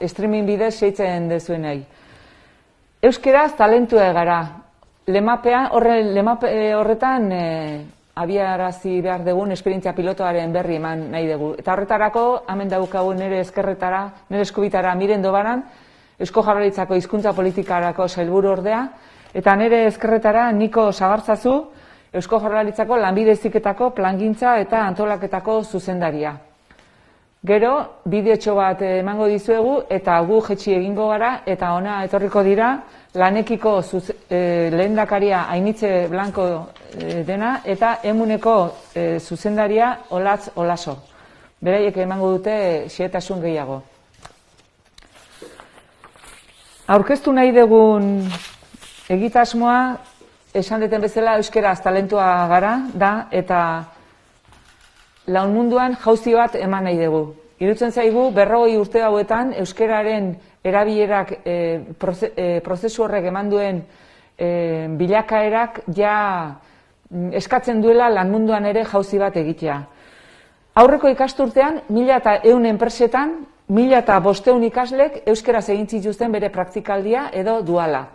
streaming bidez seitzen dezuenei. Euskeraz talentua gara. Horretan abiarazi behar dugun esperientzia pilotoaren berri eman nahi dugu. Eta horretarako, hemen daukagu nire eskerretara, nire eskubitara Mirendo Baran, Eusko Jaurlaritzako hizkuntza politikarako sailburu ordea, eta nire eskerretara Niko Sagartzazu, Eusko Jaurlaritzako lanbide heziketako plangintza eta antolaketako zuzendaria. Gero, bideotxo bat emango dizuegu eta gu jetxi egingo gara eta ona etorriko dira lanekiko lehendakaria Ainitze Blanco dena eta emuneko zuzendaria Olatz Olaso. Beraiek emango dute xehetasun gehiago. Aurkeztu nahi dugun egitasmoa, esan deten bezala euskeraz talentua gara da eta laun munduan jauzi bat eman nahi dugu. Irutzen zaigu, 40 urte hauetan euskeraren erabilerak prozesu horrek eman duen bilakaerak ja eskatzen duela lan munduan ere jauzi bat egitea. Aurreko ikasturtean, 1100 enpresetan, 1500 ikaslek euskeraz egin zituzten bere praktikaldia edo duala.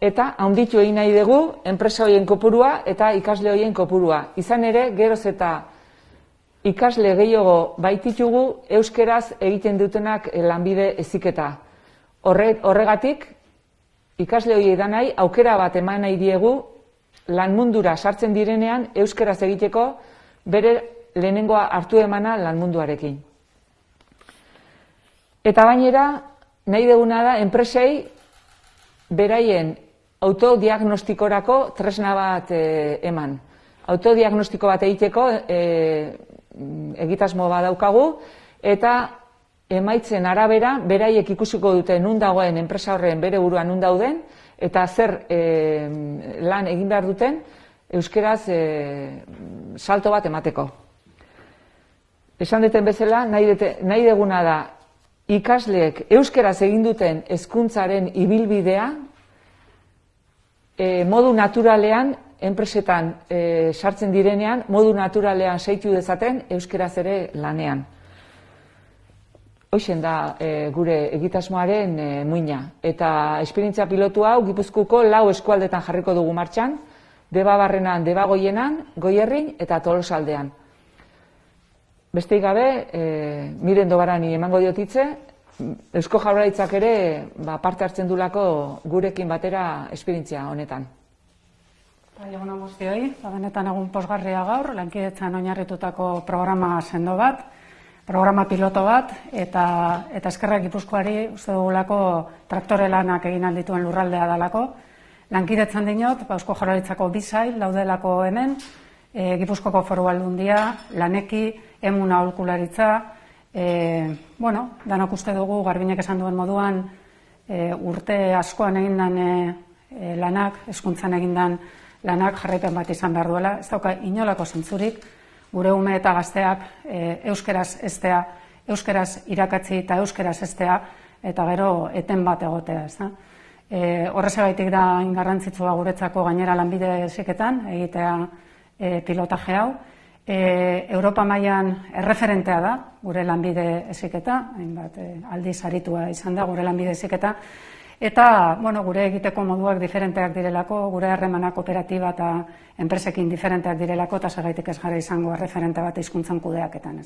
Eta handitu egin nahi dugu enpresa horien kopurua eta ikasle horien kopurua. Izan ere, geroz eta ikasle gehiago baititugu euskeraz egiten dutenak lanbide heziketa. Horregatik, ikasle horiei da nahi, aukera bat eman nahi diegu lan mundura sartzen direnean euskeraz egiteko bere lehenengoa hartu emana lan munduarekin. Eta gainera, nahi duguna da enpresei beraien autodiagnostikorako tresna bat eman. Autodiagnostiko bat egiteko egitasmo bat daukagu eta emaitzen arabera beraiek ikusiko dute nun dagoen enpresa horren bere buruan nun dauden eta zer lan egin behar duten euskeraz salto bat emateko. Esan duten bezala, nahi duguna da ikasleek euskeraz egin duten hezkuntzaren ibilbidea modu naturalean, enpresetan sartzen direnean, modu naturalean seitu dezaten euskeraz ere lanean. Hoixen da gure egitasmoaren muina. Eta esperientzia pilotu hau Gipuzkoako 4 eskualdetan jarriko dugu martxan, Debabarrenan, Debagoienan, Goierrin eta Tolosaldean. Besteik gabe, Mirendo Barani emango diotitze, Eusko Jaurlaritzak ere parte hartzen dulako gurekin batera esperientzia honetan. Egun on guztioi, benetan egun pozgarria gaur, lankidetzan oinarritutako programa sendo bat, programa piloto bat, eta eskerrak Gipuzkoari uste dugulako traktore lanak egin aldituen lurraldea dalako. Lankidetzan dinot, Eusko Jaurlaritzako 2 sail daudelako hemen, Gipuzkoako Foru Aldundia, Laneki, Emuna aholkularitza, danok uste dugu, Garbinek esan duen moduan, urte askoan egindan lanak, hezkuntzan egindan lanak jarraipen bat izan behar duela. Ez dauka inolako zentzurik, gure ume eta gazteak euskeraz estea, euskeraz irakatzi eta euskeraz estea, eta gero eten bat egotea. Horrezagaitik da garrantzitsua guretzako gainera lanbide heziketan egitea pilotaje hau. Europa mailan erreferentea da gure lanbide heziketa, hainbat aldiz aritua izan da gure lanbide heziketa, eta gure egiteko moduak diferenteak direlako, gure harremanak kooperatiba eta enpresekin diferenteak direlako, eta segaitik ez gara izango erreferente bat hizkuntzan kudeaketan.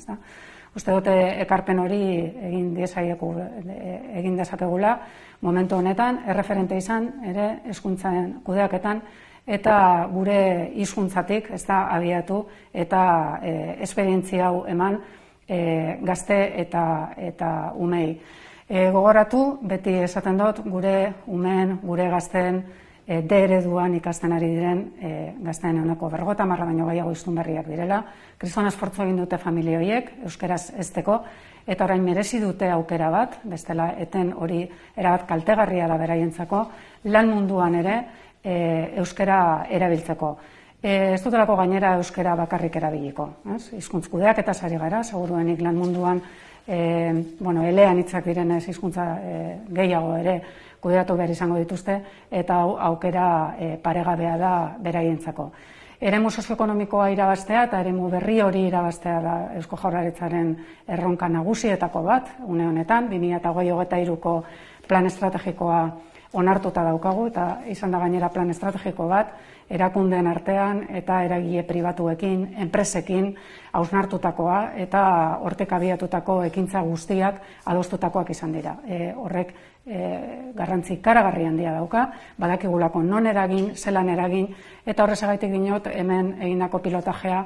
Uste dute ekarpen hori egin dezakegula momentu honetan, erreferente izan ere hizkuntzan kudeaketan, eta gure hizkuntzatik ez da abiatu eta esperientzia hau eman gazte eta umei. Gogoratu, beti esaten dut, gure umeen, gure gazteen D ereduan ikasten ari diren gazteen euneko 50 baino gehiago hiztun berriak direla. Kriston esfortzu egin dute familia horiek, euskeraz hezteko, eta orain merezi dute aukera bat, bestela eten hori erabat kaltegarria da beraientzako, lan munduan ere euskera erabiltzeko. Ez dutelako gainera euskera bakarrik erabiliko. Hizkuntz kudeaketa sari gara, seguruenik lan munduan elean hitzak direnez hizkuntza gehiago ere kudeatu behar izango dituzte, eta aukera paregabea da beraientzako. Eremu sozioekonomikoa irabaztea eta eremu berri hori irabaztea da Eusko Jaurlaritzaren erronka nagusietako bat, une honetan, 2023ko plan estrategikoa onartuta daukagu, eta izan da gainera plan estrategiko bat, erakundeen artean eta eragile pribatuekin, enpresekin hausnartutakoa eta hortik abiatutako ekintza guztiak adostutakoak izan dira. Horrek garrantzi ikaragarri handia dauka, badakigulako non eragin, zelan eragin, eta horrezagaitik dinot hemen egindako pilotajea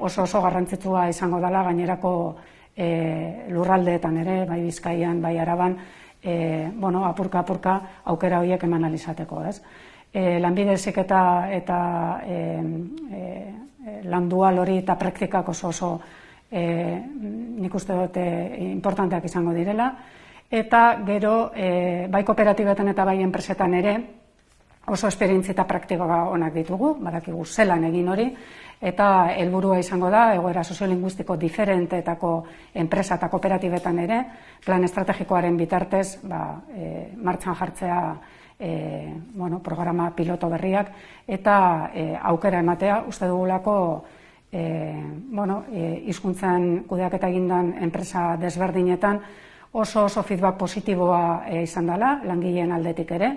oso garrantzitsua izango dela gainerako lurraldeetan ere, bai Bizkaian, bai Araban, apurka aukera horiek eman alizateko, ez? Lanbide heziketa eta lan dual hori eta praktikak oso nik uste dut importanteak izango direla, eta gero bai kooperatibetan eta bai enpresetan ere oso esperientzia eta praktika onak ditugu, badakigu zelan egin hori, eta helburua izango da egoera soziolinguistiko diferenteetako enpresa eta kooperatibetan ere plan estrategikoaren bitartez martxan jartzea programa piloto berriak eta aukera ematea, uste dugulako hizkuntzan kudeaketa egindan enpresa desberdinetan oso feedback positiboa izan dela, langileen aldetik ere,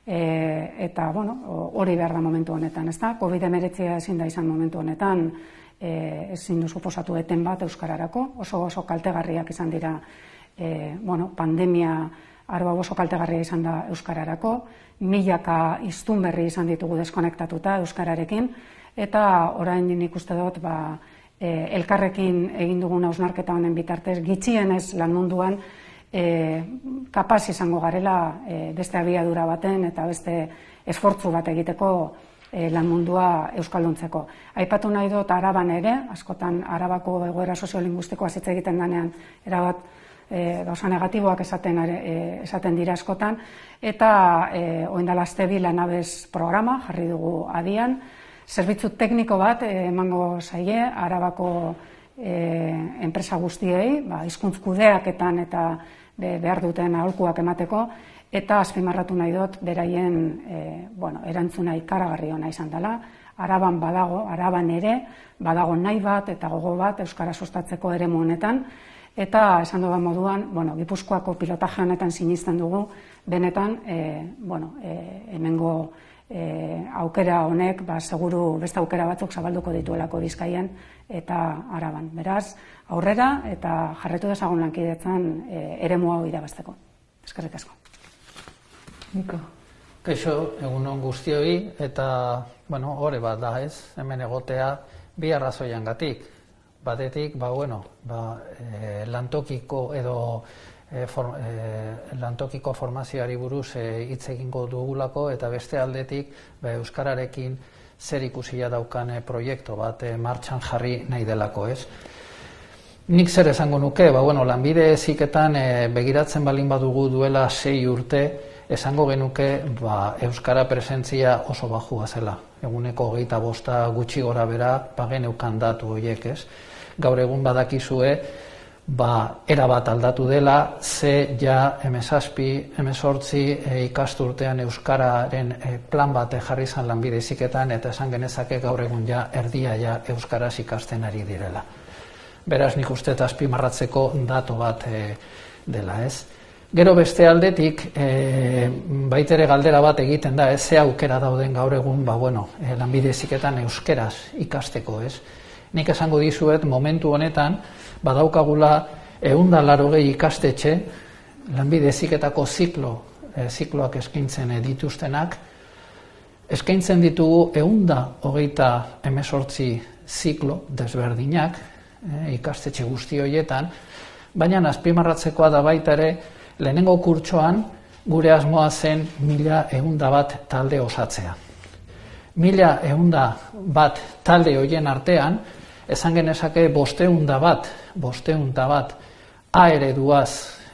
eta hori behar da momentu honetan, ezta? COVID-19 ezin da izan momentu honetan, ezin du suposatu eten bat euskararako, oso kaltegarriak izan dira, pandemia arba oso kaltegarria izan da euskararako, milaka hiztun berri izan ditugu deskonektatuta euskararekin, eta orain nik uste dut elkarrekin egin dugun hausnarketa honen bitartez, gitxienez lan munduan kapaz izango garela beste abiadura baten eta beste esfortzu bat egiteko lan mundua euskalduntzeko. Aipatu nahi dut Araban ere, askotan Arabako egoera soziolinguistikoa hitz egiten denean erabat gauza negatiboak esaten dira askotan, eta orain aste bi Lanabes programa jarri dugu abian, zerbitzu tekniko bat emango zaie Arabako enpresa guztiei, hizkuntz kudeaketan eta behar duten aholkuak emateko, eta azpimarratu nahi dut beraien erantzuna ikaragarri ona izan dela. Araban badago, Araban ere, badago nahi bat eta gogo bat euskara sustatzeko eremu honetan, eta esan dudan moduan, Gipuzkoako pilotaje honetan sinisten dugu, benetan, hemengo aukera honek, seguru beste aukera batzuk zabalduko dituelako Bizkaian eta Araban. Beraz, aurrera eta jarretu dezagun lankidetzan eremu hau irabazteko. Eskerrik asko. Niko. Kaixo, egun on guztioi, eta, hori bat da ez, hemen egotea bi arrazoiengatik. Batetik, lantokiko edo lantokiko formazioari buruz hitz egingo dugulako, eta beste aldetik euskararekin zer ikusia daukan proiektu bat martxan jarri nahi delako, ez? Nik zer esango nuke, lanbide heziketan begiratzen balin badugu duela 6 urte, esango genuke euskara presentzia oso bajua zela. Eguneko 25 gutxi gora bera, geneukan datu horiek, ez? Gaur egun badakizue, erabat aldatu dela, ze ja M7 ikasturtean euskararen plan bat jarri izan lanbide heziketan, eta esan genezake gaur egun ja erdia ja euskaraz ikasten ari direla. Beraz, nik uste eta azpimarratzeko datu bat dela, ez? Gero beste aldetik, baitere galdera bat egiten da, ze aukera dauden gaur egun, lanbide heziketan euskeraz ikasteko, ez? Nik esango dizuet, momentu honetan, badaukagula 180 ikastetxe, lanbide heziketako zikloak eskaintzen dituztenak, eskaintzen ditugu 128 ziklo desberdinak, ikastetxe guzti horietan, baina azpimarratzekoa da baita ere, lehenengo kurtsoan gure asmoa zen 1101 talde osatzea. 1101 talde horien artean, esan genezake 500 A ereduaz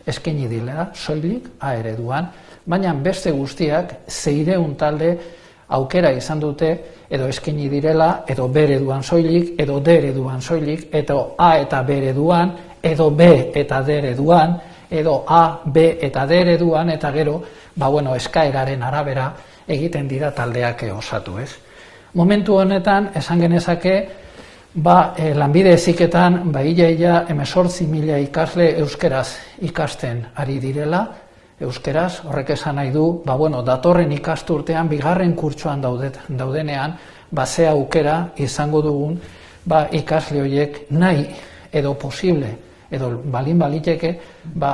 eskaini dira, soilik A ereduan, baina beste guztiak 600 talde aukera izan dute, edo eskaini direla, edo B ereduan soilik, edo D ereduan soilik, edo A eta B ereduan, edo B eta D ereduan, edo A, B eta D ereduan, eta gero, eskaeraren arabera egiten dira taldeak osatu, ez? Momentu honetan, esan genezake, lanbide heziketan ia 18.000 ikasle euskeraz ikasten ari direla, euskeraz, horrek esan nahi du, datorren ikasturtean, bigarren kurtsoan daudenean, ze aukera izango dugun, ikasle horiek nahi edo posible, edo balin baliteke,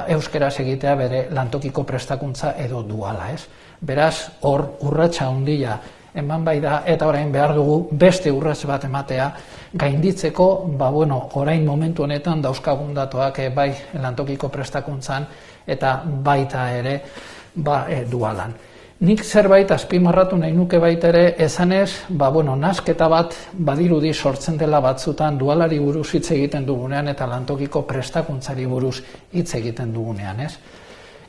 euskeraz egitea bere lantokiko prestakuntza edo duala, ez? Beraz, hor urratsa handia eman bai da, eta orain behar dugu beste urrats bat ematea, gainditzeko, orain momentu honetan dauzkagun datuak bai lantokiko prestakuntzan, eta baita ere dualan. Nik zerbait azpimarratu nahi nuke baita ere, esanez, nasketa bat badirudi sortzen dela batzutan dualari buruz hitz egiten dugunean eta lantokiko prestakuntzari buruz hitz egiten dugunean, ez?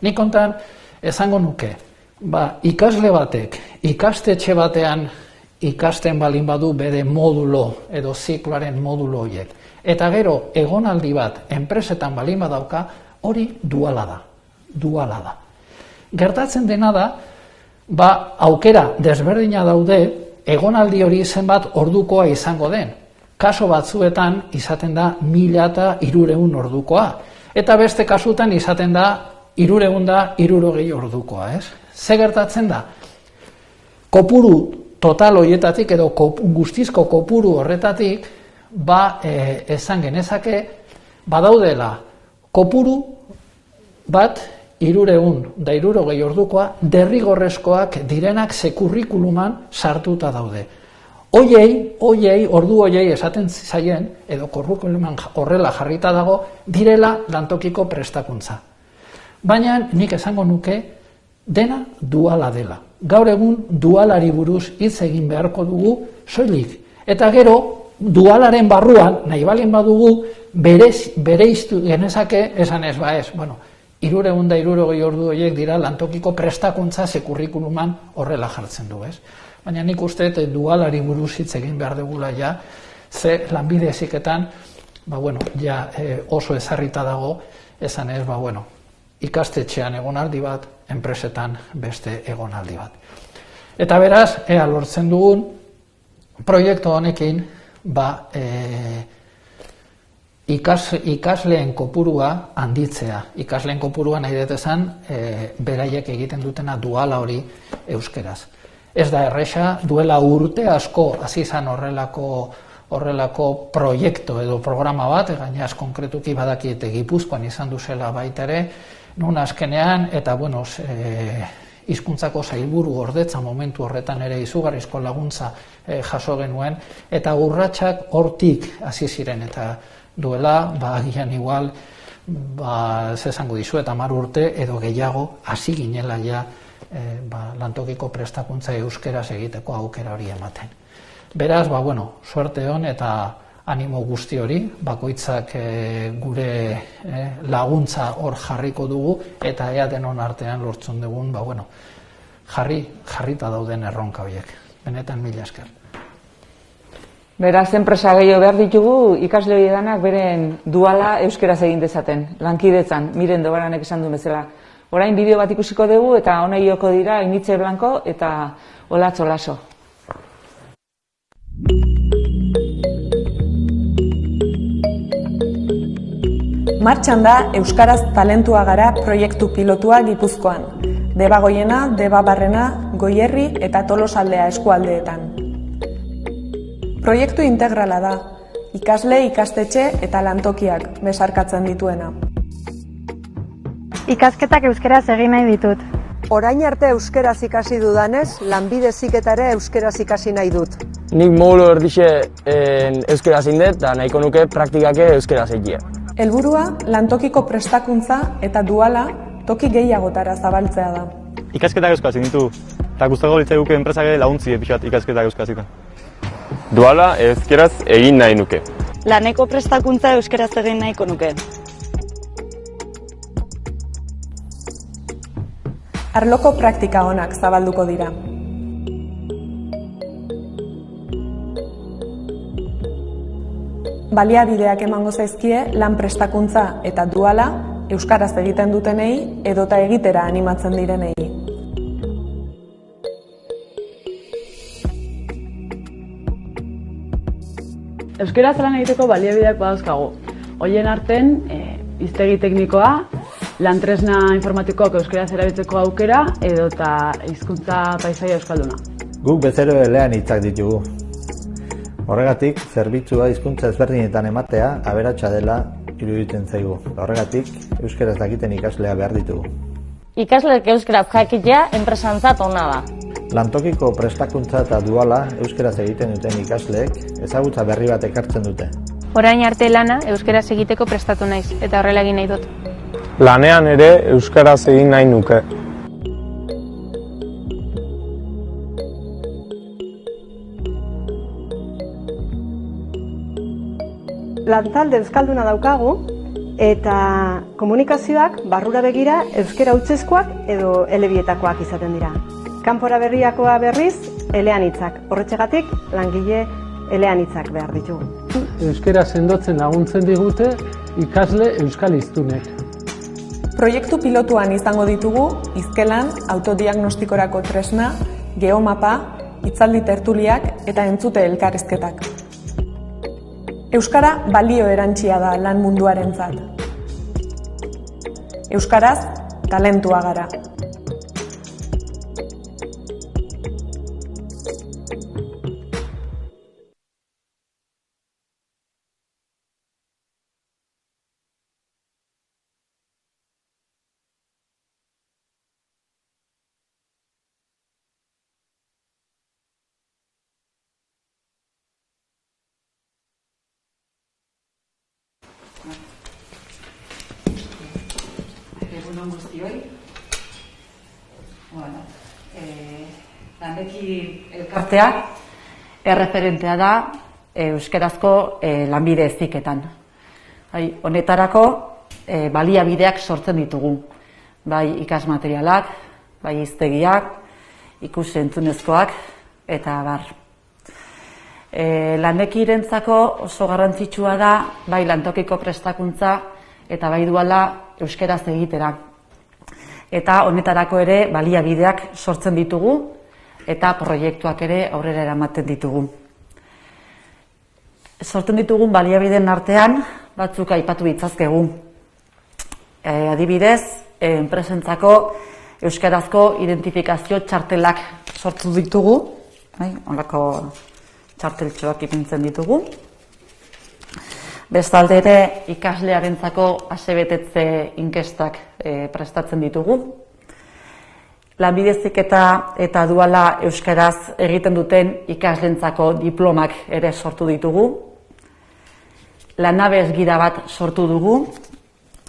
Nik kontan esango nuke, ikasle batek, ikastetxe batean ikasten balin badu bere modulo edo zikloaren modulo horiek. Eta gero, egonaldi bat enpresetan balin badauka, hori duala da. Gertatzen dena da, aukera desberdina daude, egonaldi hori zenbat ordukoa izango den. Kaso batzuetan izaten da 1.300 ordukoa. Eta beste kasutan izaten da 360 ordukoa, ez? Ze gertatzen da? Kopuru total horietatik edo guztizko kopuru horretatik, esan genezake, badaudela kopuru bat 360 ordukoa derrigorrezkoak direnak ze kurrikuluman sartuta daude. Ordu hoiei esaten zaien, edo kurrikuluman horrela jarrita dago, direla lantokiko prestakuntza. Baina nik esango nuke, dena duala dela. Gaur egun dualari buruz hitz egin beharko dugu soilik. Eta gero, dualaren barruan, nahi balin badugu, bereiztu genezake, esan ez, 360 ordu horiek dira lantokiko prestakuntza ze kurrikuluman horrela jartzen du, ez? Baina nik uste dualari buruz hitz egin behar dugula ze lanbide heziketan, oso ezarrita dago, esan ez, ikastetxean egonaldi bat, enpresetan beste egonaldi bat. Eta beraz, ea lortzen dugun, proiektu honekin, ikasleen kopurua handitzea. Ikasleen kopurua nahi dut esan, beraiek egiten dutena duala hori euskeraz. Ez da erresa, duela urte asko hasi izan horrelako proiektu edo programa bat, gainaz konkretuki badakite Gipuzkoan izan duzela baita ere, nun azkenean, eta hizkuntzako sailburu ordetza momentu horretan ere izugarrizko laguntza jaso genuen, eta urratsak hortik hasi ziren, eta duela, agian igual, zesango dizuet 10 urte edo gehiago hasi ginela lantokiko prestakuntza euskeraz egiteko aukera hori ematen. Beraz, suerte hon eta animo guzti hori, bakoitzak gure laguntza hor jarriko dugu, eta ea denon artean lortzen dugun, jarrita dauden erronka horiek. Benetan mila esker. Beraz, enpresa gehiago behar ditugu, ikasle hori edanak beren duala euskeraz egin dezaten, lankidetzan, Miren Dobaranek esan duen bezala. Orain bideo bat ikusiko dugu, eta honei joko dira Initze Blanco eta Olatz Olaso. Martxan da Euskaraz Talentua Gara proiektu pilotua Gipuzkoan. Debagoiena, Debabarrena, Goierri eta Tolosaldea eskualdeetan. Proiektu integrala da, ikasle, ikastetxe eta lantokiak besarkatzen dituena. Ikasketak euskeraz egin nahi ditut. Orain arte euskeraz ikasi dudanez, lanbide heziketare euskeraz ikasi nahi dut. Nik modulo erdixe euskeraz indet, eta nahiko nuke praktikake euskeraz egitea. Helburua, lantokiko prestakuntza eta duala toki gehiagotara zabaltzea da. Ikasketak euskaraz ditu, eta gustago litzaiguke enpresak laguntzi pixat ikasketak euskarazita. Duala euskeraz egin nahi nuke. Laneko prestakuntza euskeraz egin nahiko nuke. Arloko praktika onak zabalduko dira. Baliabideak emango zaizkie lan prestakuntza eta duala euskaraz egiten dutenei edota egitera animatzen direnei. Euskaraz lan egiteko baliabideak badauzkagu. Horien artean, hiztegi teknikoa, lan-tresna informatikoak euskaraz erabiltzeko aukera edota hizkuntza paisaia euskalduna. Guk bezero elean hitzak ditugu. Horregatik, zerbitzua hizkuntza ezberdinetan ematea aberatsa dela iruditzen zaigu. Horregatik, euskaraz dakiten ikaslea behar ditugu. Ikasleek euskaraz jakitea enpresantzat ona da. Lantokiko prestakuntza eta duala euskaraz egiten duten ikasleek ezagutza berri bat ekartzen dute. Orain arte lana euskaraz egiteko prestatu naiz eta horrela egin nahi dut. Lanean ere euskaraz egin nahi nuke. Lantalde euskalduna daukagu eta komunikazioak barrura begira euskara hutsezkoak edo elebietakoak izaten dira. Kanpora berriakoa berriz eleanitzak. Horretxegatik langile eleanitzak behar ditugu. Euskara sendotzen laguntzen digute ikasle euskal hiztunek. Proiektu pilotuan izango ditugu hizkelan, autodiagnostikorako tresna, geomapa, hitzaldi tertuliak eta entzute elkarrizketak. Euskara balio erantsia da lan munduarentzat. Euskaraz talentua gara. Egunon guztioi. Lanbeki elkartea erreferentea da euskarazko lanbide heziketan. Honetarako baliabideak sortzen ditugu. Bai ikasmaterialak, bai hiztegiak, ikus-entzunezkoak eta abar. Lanekirentzako oso garrantzitsua da bai lantokiko prestakuntza eta bai duala euskaraz egitera. Eta honetarako ere baliabideak sortzen ditugu eta proiektuak ere aurrera eramaten ditugu. Sortzen ditugun baliabideen artean batzuk aipatu ditzazkegu. Adibidez, enpresentzako euskarazko identifikazio txartelak sortu ditugu. Holako txarteltxoak ipintzen ditugu. Bestalde ere ikaslearentzako asebetetze inkestak prestatzen ditugu. Lanbide heziketa eta duala euskaraz egiten duten ikasleentzako diplomak ere sortu ditugu. Lanabes gida bat sortu dugu.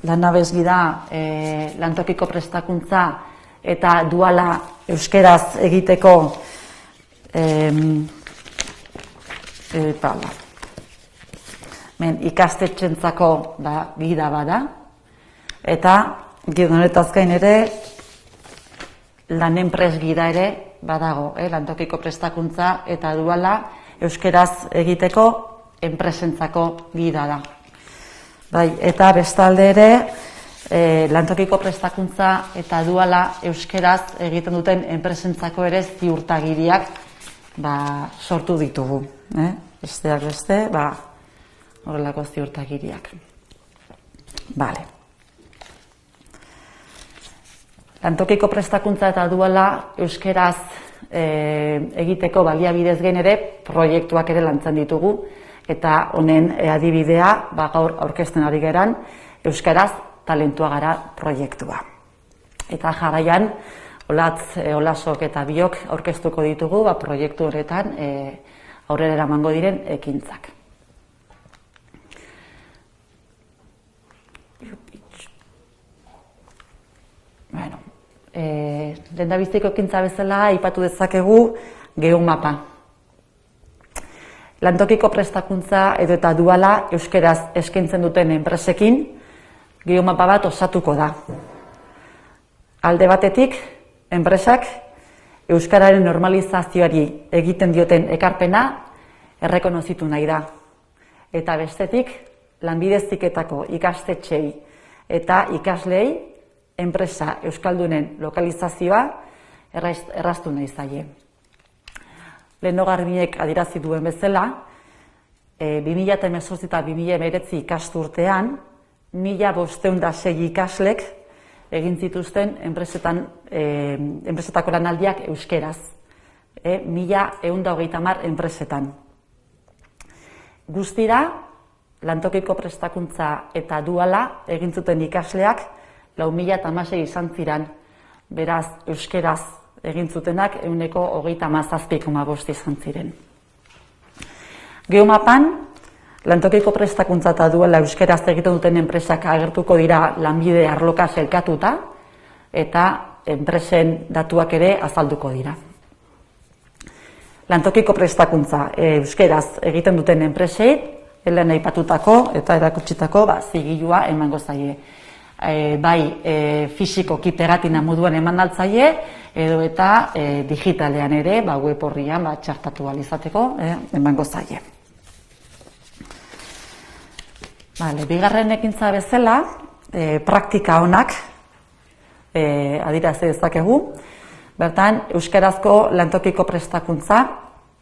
Lanabes gida lantokiko prestakuntza eta duala euskaraz egiteko ikastetxentzako gida bada, eta honetaz gain ere lanen gida ere badago, lantokiko prestakuntza eta duala euskaraz egiteko enpresentzako gida da. Eta bestalde ere lantokiko prestakuntza eta duala euskaraz egiten duten enpresentzako ere ziurtagiriak sortu ditugu. Besteak beste, horrelako ziurtagiriak. Lantokiko prestakuntza eta duala euskaraz egiteko baliabidez gain ere proiektuak ere lantzen ditugu eta honen adibidea gaur aurkezten ari geran euskaraz talentua gara proiektua. Eta jarraian Olasok eta biok aurkeztuko ditugu proiektu horretan aurrera eramango diren ekintzak. Lehendabiziko ekintza bezala aipatu dezakegu geomapa. Lantokiko prestakuntza edo eta duala euskaraz eskaintzen duten enpresekin geomapa bat osatuko da. Alde batetik, enpresak euskararen normalizazioari egiten dioten ekarpena errekonozitu nahi da. Eta bestetik, lanbide heziketako ikastetxeei eta ikasleei enpresa euskaldunen lokalizazioa erraztu nahi zaie. Lehengo Garbiñek adierazi duen bezala, 2018 eta 2019 ikasturtean 1506 ikaslek egin zituzten enpresetako lanaldiak euskeraz. 1130 enpresetan. Guztira, lantokiko prestakuntza eta duala egin zuten ikasleak 4016 izan ziren, beraz euskeraz egin zutenak 137,5 izan ziren. Geomapan, lantokiko prestakuntza eta duela euskeraz egiten duten enpresak agertuko dira lanbide arloka sailkatuta eta enpresen datuak ere azalduko dira. Lantokiko prestakuntza euskeraz egiten duten enpresei, helen aipatutako eta erakutsitako zigilua emango zaie. Bai fisikoki pegatina moduan eman altzaie, edo eta digitalean ere, web horrian txartatu alizateko emango zaie. Bigarren ekintza bezala, praktika onak adieraz dezakegu. Bertan, euskerazko lantokiko prestakuntza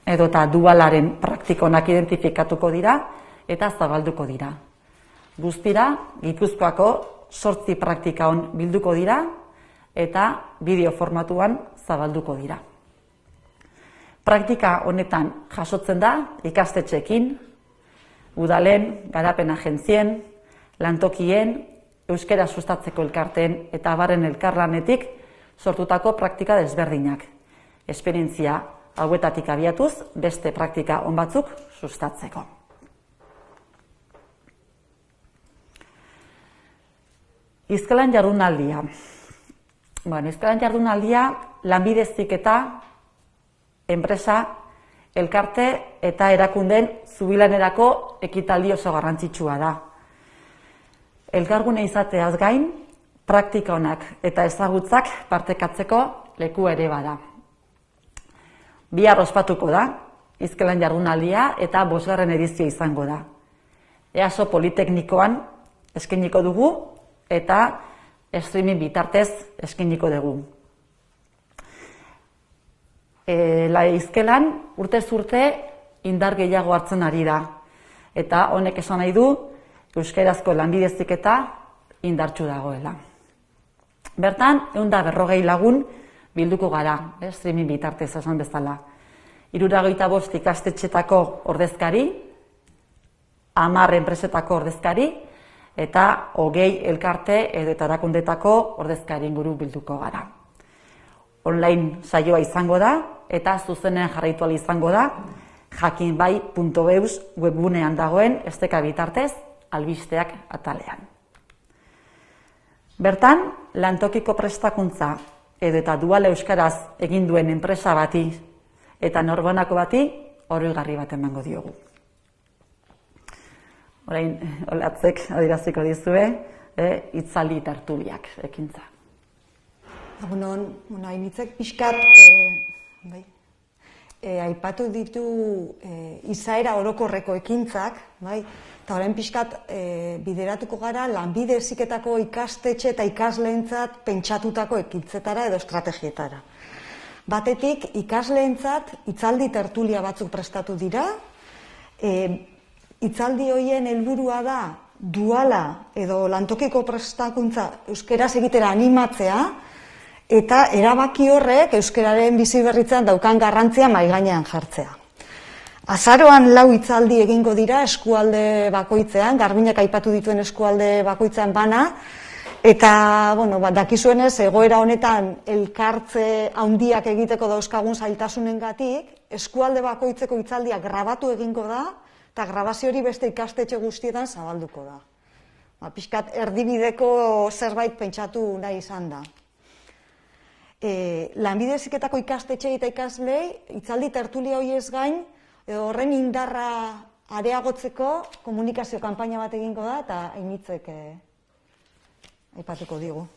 edo eta dualaren praktika onak identifikatuko dira eta zabalduko dira. Guztira, Gipuzkoako 8 praktika on bilduko dira eta bideo formatuan zabalduko dira. Praktika honetan jasotzen da ikastetxeekin, udalen, garapen agentzien, lantokien, euskera sustatzeko elkarteen eta abarren elkarlanetik sortutako praktika desberdinak. Esperientzia hauetatik abiatuz, beste praktika on batzuk sustatzeko. Hizkelan jardunaldia. Hizkelan jardunaldia lanbide heziketa, enpresa, elkarte eta erakundeen zubilanerako ekitaldi oso garrantzitsua da. Elkargune izateaz gain, praktika onak eta ezagutzak partekatzeko leku ere bada. Bihar ospatuko da, hizkelan jardunaldia eta 5. edizioa izango da. EASO Politeknikoan eskainiko dugu eta streaming bitartez eskainiko dugu. Hizkelan urtez urte indar gehiago hartzen ari da. Eta honek esan nahi du euskerazko lanbide heziketa indartsu dagoela. Bertan, 140 lagun bilduko gara, streaming bitartez esan bezala. 75 ikastetxetako ordezkari, 10 enpresetako ordezkari, eta 20 elkarte edo eta erakundetako ordezkari inguru bilduko gara. Online saioa izango da, eta zuzenean jarraitu ahal izango da, jakinbai.eus webgunean dagoen esteka bitartez albisteak atalean. Bertan, lantokiko prestakuntza edo eta duala euskaraz egin duen enpresa bati eta norbanako bati oroigarri bat emango diogu. Orain, olatzek adieraziko dizue, hitzaldi tertuliak ekintza. Egunon, hainitzek pixkat aipatu ditu izaera orokorreko ekintzak, eta orain pixkat bideratuko gara lanbide heziketako ikastetxe eta ikasleentzat pentsatutako ekintzetara edo estrategietara. Batetik, ikasleentzat hitzaldi tertulia batzuk prestatu dira, hitzaldi horien helburua da duala edo lantokiko prestakuntza euskeraz egitera animatzea, eta erabaki horrek euskararen biziberritzen daukan garrantzia mahai gainean jartzea. Azaroan 4 hitzaldi egingo dira eskualde bakoitzean, Garbinak aipatu dituen eskualde bakoitzean bana, eta dakizuenez egoera honetan elkartze handiak egiteko dauzkagun zailtasunengatik, eskualde bakoitzeko hitzaldia grabatu egingo da, eta grabazio hori beste ikastetxe guztietan zabalduko da. Pixkat erdibideko zerbait pentsatu nahi izan da. Lanbide heziketako ikastetxe eta ikaslei, hitzaldi tertulia horiez gain, horren indarra areagotzeko komunikazio kanpaina bat egingo da, eta hainitzek aipatuko digu.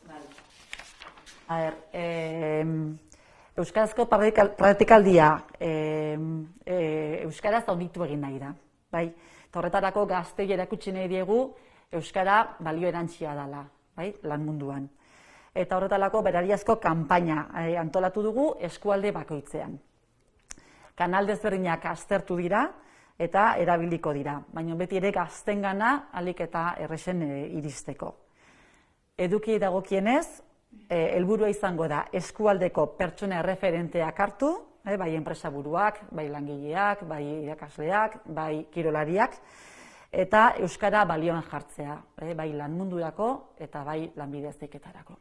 Euskarazko praktikaldia euskaraz auditu egin nahi da. Eta horretarako gaztei erakutsi nahi diegu euskara balio erantsia dela, lan munduan. Eta horretarako berariazko kanpaina antolatu dugu eskualde bakoitzean. Kanal desberdinak aztertu dira, eta erabiliko dira, baina beti ere gaztengana ahalik eta erresen iristeko. Eduki dagokienez, helburua izango da eskualdeko pertsona erreferenteak hartu, bai enpresaburuak, bai langileak, bai irakasleak, bai kirolariak, eta euskara balioan jartzea, bai lan mundurako eta bai lanbide heziketarako.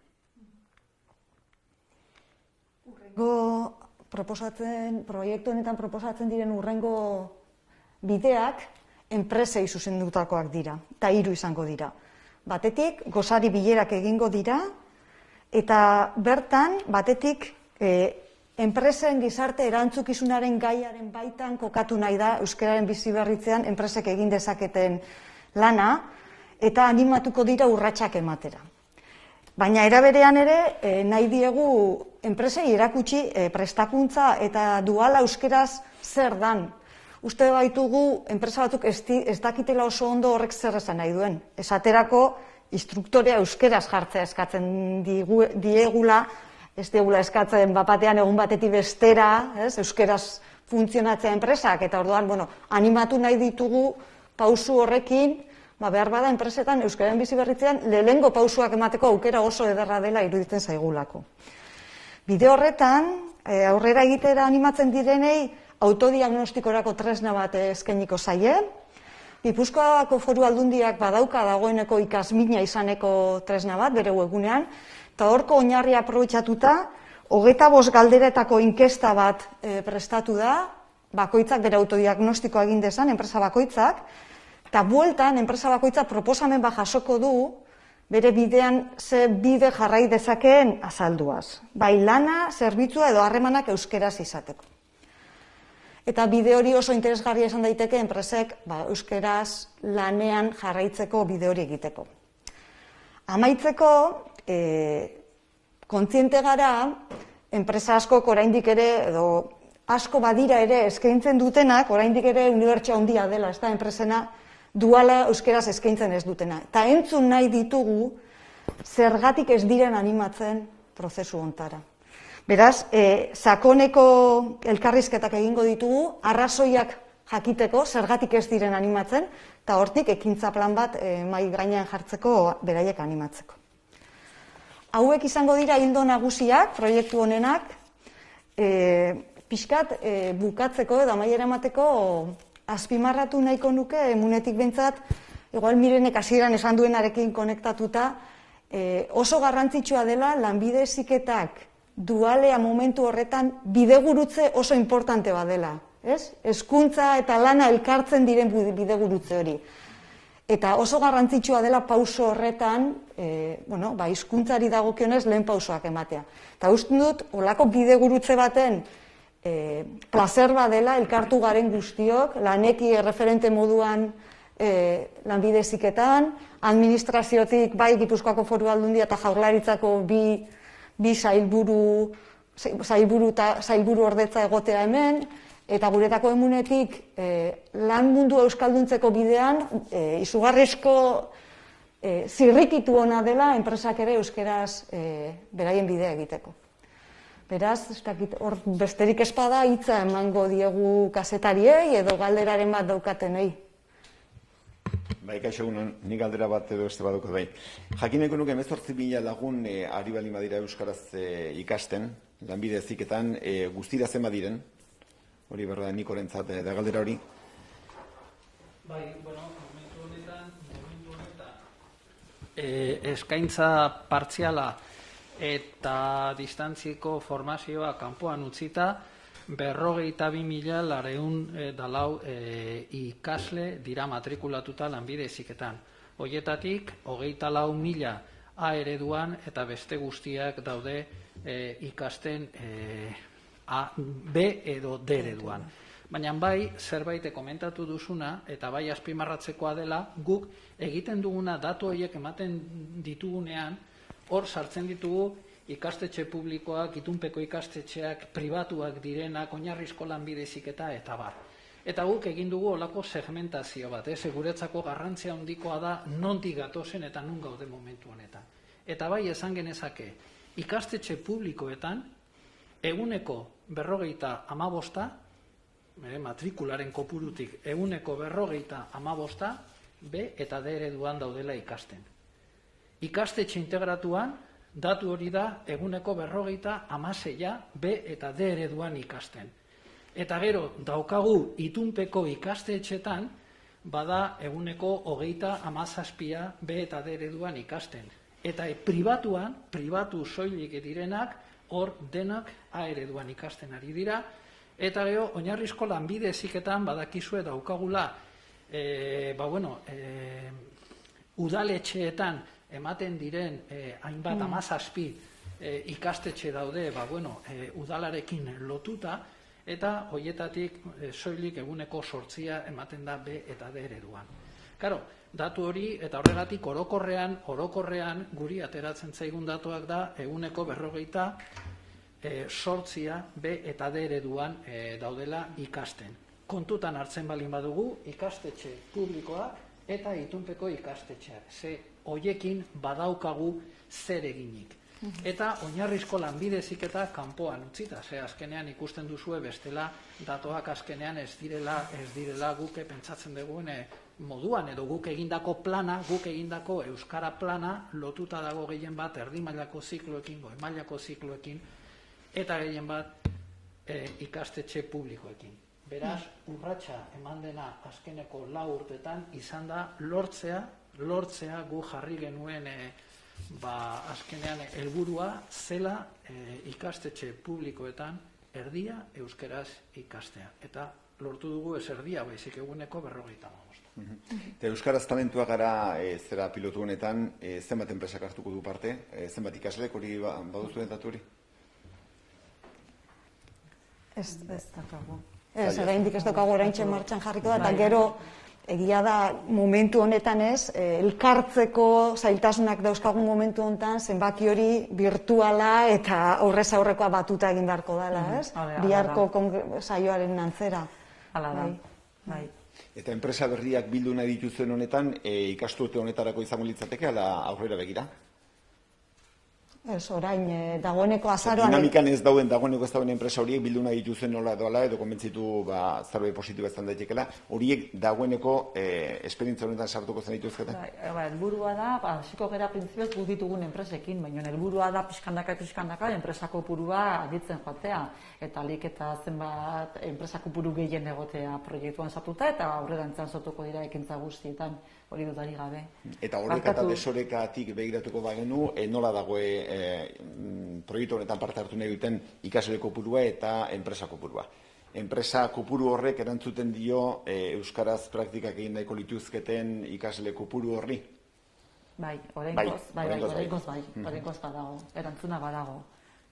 Proiektu honetan proposatzen diren hurrengo bideak enpresei zuzendutakoak dira, eta 3 izango dira. Batetik, gosari bilerak egingo dira, eta bertan, batetik, enpresen gizarte erantzukizunaren gaiaren baitan kokatu nahi da euskararen biziberritzean enpresek egin dezaketen lana, eta animatuko dira urratsak ematera. Baina era berean ere, nahi diegu enpresei erakutsi prestakuntza eta duala euskeraz zer dan. Uste baitugu, enpresa batzuk ez dakitela oso ondo horrek zer esan nahi duen. Esaterako, instruktorea euskeraz jartzea eskatzen diegula, ez diegula eskatzen bapatean egun batetik bestera, euskeraz funtzionatzea enpresak, eta orduan, animatu nahi ditugu pausu horrekin, behar bada enpresetan euskararen biziberritzean lehengo pausuak emateko aukera oso ederra dela iruditzen zaigulako. Bide horretan, aurrera egitera animatzen direnei, autodiagnostikorako tresna bat eskainiko zaie. Gipuzkoako Foru Aldundiak badauka dagoeneko ikasmina izaneko tresna bat, bere webgunean, eta horko oinarria aprobetxatuta, 25 galderetako inkesta bat prestatu da, bakoitzak bere autodiagnostikoa egin dezan, enpresa bakoitzak, eta bueltan, enpresa bakoitzak proposamen bat jasoko du, bere bidean ze bide jarrai dezakeen azalduaz. Bai lana, zerbitzua edo harremanak euskeraz izateko. Eta bide hori oso interesgarria izan daiteke enpresek euskeraz lanean jarraitzeko bide hori egiteko. Amaitzeko, kontziente gara, enpresa askok oraindik ere, edo asko badira ere eskaintzen dutenak, oraindik ere unibertsioa handia dela, ez da enpresena duala euskeraz eskaintzen ez dutena. Eta entzun nahi ditugu, zergatik ez diren animatzen prozesu hontara. Beraz, sakoneko elkarrizketak egingo ditugu, arrazoiak jakiteko, zergatik ez diren animatzen, eta hortik ekintza plan bat mahai gainean jartzeko beraiek animatzeko. Hauek izango dira ildo nagusiak, proiektu honenak, pixkat bukatzeko edo amaiera emateko azpimarratu nahiko nuke, emunetik behintzat, igual Mirenek hasieran esan duenarekin konektatuta, oso garrantzitsua dela lanbide heziketak dualea momentu horretan bidegurutze oso importante badela. Hezkuntza eta lana elkartzen diren bidegurutze hori. Eta oso garrantzitsua dela pauso horretan, hizkuntzari dagokionez lehen pausoak ematea. Eta uste dut, olako bidegurutze baten plazer badela elkartu garen guztiok, laneki erreferente moduan lanbide heziketan, administraziotik bai Gipuzkoako Foru Aldundia eta Jaurlaritzako bi sailburu ordetza egotea hemen, eta guretako emunetik lan mundu euskalduntzeko bidean izugarrizko zirrikitu ona dela enpresak ere euskeraz beraien bidea egiteko. Beraz, hor besterik espada hitza emango diegu kazetariei edo galderaren bat daukatenei. Bai, kaixo egunon, nik galdera bat edo beste badaukat bai. Jakineko nuke 18.000 lagun ari baldin badira euskaraz ikasten, lanbide heziketan, guztira zenbat diren? Hori berda, Nikorentzat da galdera hori. Bai, momentu honetan eskaintza partziala eta distantziko formazioa kanpoan utzita 42.404 ikasle dira matrikulatuta lanbide heziketan. Horietatik 24.000 A ereduan eta beste guztiak daude ikasten B edo D ereduan. Baina bai, zerbait komentatu duzuna, eta bai azpimarratzekoa dela, guk egiten duguna datu horiek ematen ditugunean, hor sartzen ditugu ikastetxe publikoak, itunpeko ikastetxeak, pribatuak direnak, oinarrizko lanbide heziketa eta bar. Eta guk egin dugu olako segmentazio bat, guretzako garrantzia handikoa da nondik gatozen eta non gaude momentu honetan. Eta bai esan genezake, ikastetxe publikoetan, eguneko 55 matrikularen kopurutik 40% B eta D ereduan daudela ikasten. Ikastetxe integratuan, datu hori da 40% B eta D ereduan ikasten. Eta gero, daukagu itunpeko ikastetxetan, bada 37% B eta D ereduan ikasten. Eta pribatuan, pribatu soilik direnak, hor denak A ereduan ikasten ari dira. Eta gero, oinarrizko lanbide heziketan badakizue daukagula, udaletxeetan ematen diren hainbat 17 ikastetxe daude udalarekin lotuta, eta horietatik soilik 8% ematen da B eta D ereduan. Karo, datu hori eta horregatik orokorrean guri ateratzen zaigun datuak da 40% B eta D ereduan daudela ikasten. Kontutan hartzen balin badugu ikastetxe publikoa eta itunpeko ikastetxeak. Ze hoiekin badaukagu zer eginik. Eta oinarrizko lanbide heziketa kanpoan utzita. Ze azkenean ikusten duzue bestela datuak azkenean ez direla guk pentsatzen dugun moduan, edo guk egindako plana, guk egindako euskara plana lotuta dago gehien bat erdi mailako zikloekin, goi mailako zikloekin, eta gehien bat ikastetxe publikoekin. Beraz, urratsa eman dena azkeneko 4 urtetan izan da lortzea gu jarri genuen azkenean helburua zela ikastetxe publikoetan erdia euskeraz ikastea. Eta lortu dugu ez erdia, baizik 40%. Eta euskaraz talentua gara zera pilotu honetan, zenbat enpresak hartuko du parte, zenbat ikaslek hori baduzuen datu hori? Ez dakago. Oraindik ez daukagu oraintxe martxan jarriko da, eta gero egia da momentu honetan elkartzeko zailtasunak dauzkagun momentu honetan, zenbaki hori virtuala eta aurrez aurrekoa batuta egin beharko dela, ez? Biharko saioaren antzera. Hala da, bai. Eta enpresa berriak bildu nahi dituzuen honetan, ikasturte honetarako izango litzateke, ala aurrera begira? Ez, orain, dagoeneko azaroan... Dinamikan ez dagoen enpresa horiek bildu nahi dituzuen nola doala, edo konbentzitu zerbait positibo ezan daitekela, horiek dagoeneko esperientzia honetan sartuko zen dituzkete? Helburua da, hasiko gara printzipioz guk ditugun enpresekin, baina helburua da pixkandaka enpresako purua aditzen joatea, eta alik eta zenbat enpresako puru gehien egotea proiektuan sartuta, eta aurrera entzan sortuko dira ekintza guztietan, hori dudari gabe. Eta horrek eta desorekatik begiratuko bagenu, nola dagoe proiektu honetan parte hartu nahi duten ikasle kopurua eta enpresa kopurua. Enpresa kopuru horrek erantzuten dio euskaraz praktikak egin nahiko lituzketen ikasle kopuru horri? Bai, oraingoz badago, erantzuna badago.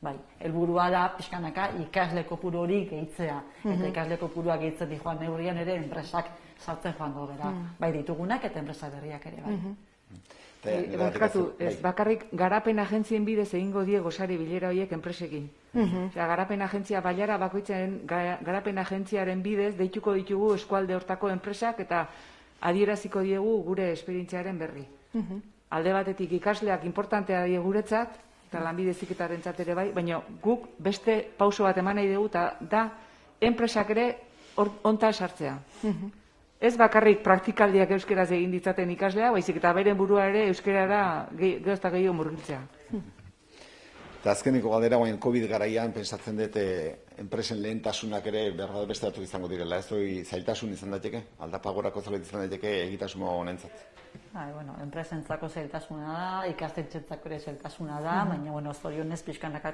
Bai, helburua da pixkanaka ikasle kopuru hori gehitzea, eta ikasle kopurua gehitzen di joan neurrian ere enpresak sartzen joango gara. Bai ditugunak eta enpresa berriak ere, bai. Ez bakarrik garapen agentzien bidez egingo die gosari bilera horiek enpresekin. Garapen agentzia bailara bakoitzen garapen agentziaren bidez deituko ditugu eskualde hortako enpresak eta adieraziko diegu gure esperientziaren berri. Alde batetik ikasleak importantea die guretzat, eta lanbide heziketarentzat ere bai, baina guk beste pauso bat eman nahi dugu eta da enpresak ere hontan sartzea. Ez bakarrik praktikaldiak euskeraz egin ditzaten ikaslea, baizik eta beren burua ere euskerara geozta gehiago murgiltzea. Eta azkeneko galdera, guain COVID garaian, pensatzen dut enpresen lehentasunak ere behar beste datu izango direla. Ez hori zailtasun izan daiteke? Aldapagorako zailtasun izan daiteke egitasmo honentzat? Enpresentzako zailtasuna da, ikastetxentzako ere zailtasuna da, baina zorionez pixkanaka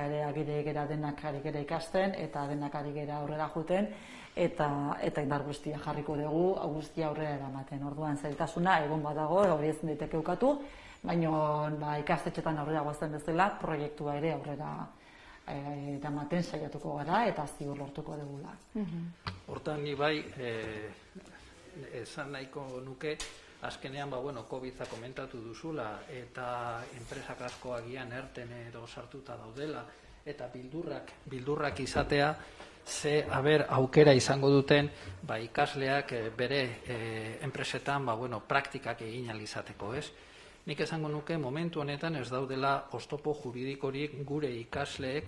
ere agire gera denak ari gera ikasten, eta denak ari gera aurrera juten, eta indar guztia jarriko dugu, guztia aurrera eramaten. Orduan zailtasuna egon badago, hori ezin daiteke ukatu, baina ikastetxetan aurrera guazten bezala, proiektua ere aurrera eramaten saiatuko gara, eta ziur lortuko dugula. Hortan ni bai, esan nahiko nuke, azkenean, COVID-a komentatu duzula, eta enpresak asko agian erten edo sartuta daudela, eta bildurrak izatea, ze aukera izango duten ikasleak bere enpresetan praktikak egin ahal izateko, ez? Nik esango nuke momentu honetan ez daudela oztopo juridikorik gure ikasleek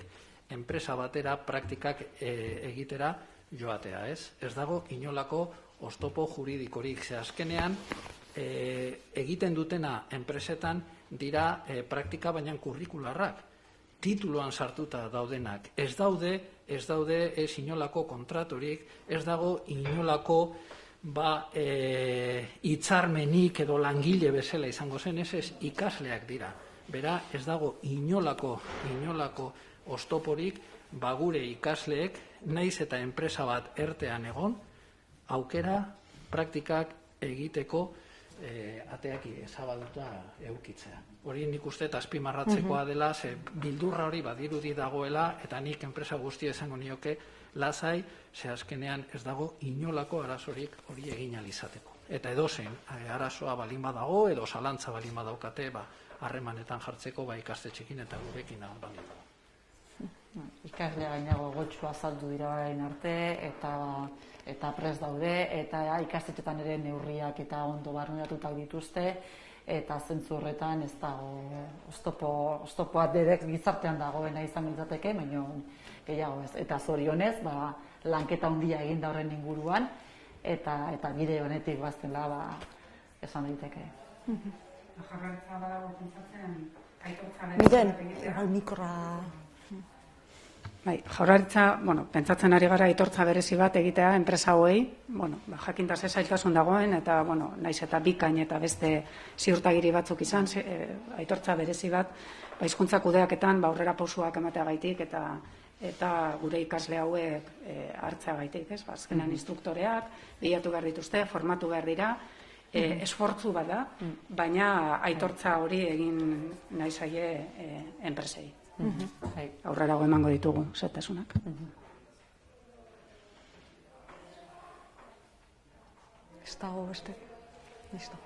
enpresa batera praktikak egitera joatea, ez? Ez dago inolako oztopo juridikorik, ze azkenean egiten dutena enpresetan dira praktika baina kurrikularrak, tituluan sartuta daudenak. Ez daude ez inolako kontraturik, ez dago inolako hitzarmenik edo langile bezala izango zen, ez ikasleak dira. Bera, ez dago inolako oztoporik gure ikasleek, naiz eta enpresa bat ertean egon, aukera praktikak egiteko ateak zabalduta eukitzea. Hori nik uste azpimarratzekoa dela, ze bildurra hori badirudi dagoela, eta nik enpresa guztia esango nioke lasai, ze azkenean ez dago inolako arazorik hori egin alizateko. Eta edozein arazoa balin badago, edo zalantza balin badaukate, harremanetan jartzeko ikastetxekin eta gurekin balin badago. Ikasle gainago gotxua azaldu dira orain arte, eta prest daude, eta ikastetxetan ere neurriak eta ondo barneratutak dituzte, eta zentzu horretan ez dago oztopoa derek gizartean dagoena izan litzateke, baina gehiago ez. Eta zorionez, lanketa handia egin da horren inguruan, eta bide honetik baztela esan daiteke. Jaurlaritza badago pentsatzen aitortza Miren, mikroa... Jaurlaritza, pentsatzen ari gara aitortza berezi bat egitea enpresa hauei, jakintaz ez zailtasun dagoen, eta naiz eta bikain eta beste ziurtagiri batzuk izan, aitortza berezi bat, hizkuntza kudeaketan aurrera pausuak emateagaitik eta gure ikasle hauek hartzeagaitik, ez? Azkenean instruktoreak bilatu behar dituzte, formatu behar dira, esfortzu bat da, baina aitortza hori egin nahi zaie enpresei. Aurrera emango ditugu zetasunak. Ez dago beste. Listo.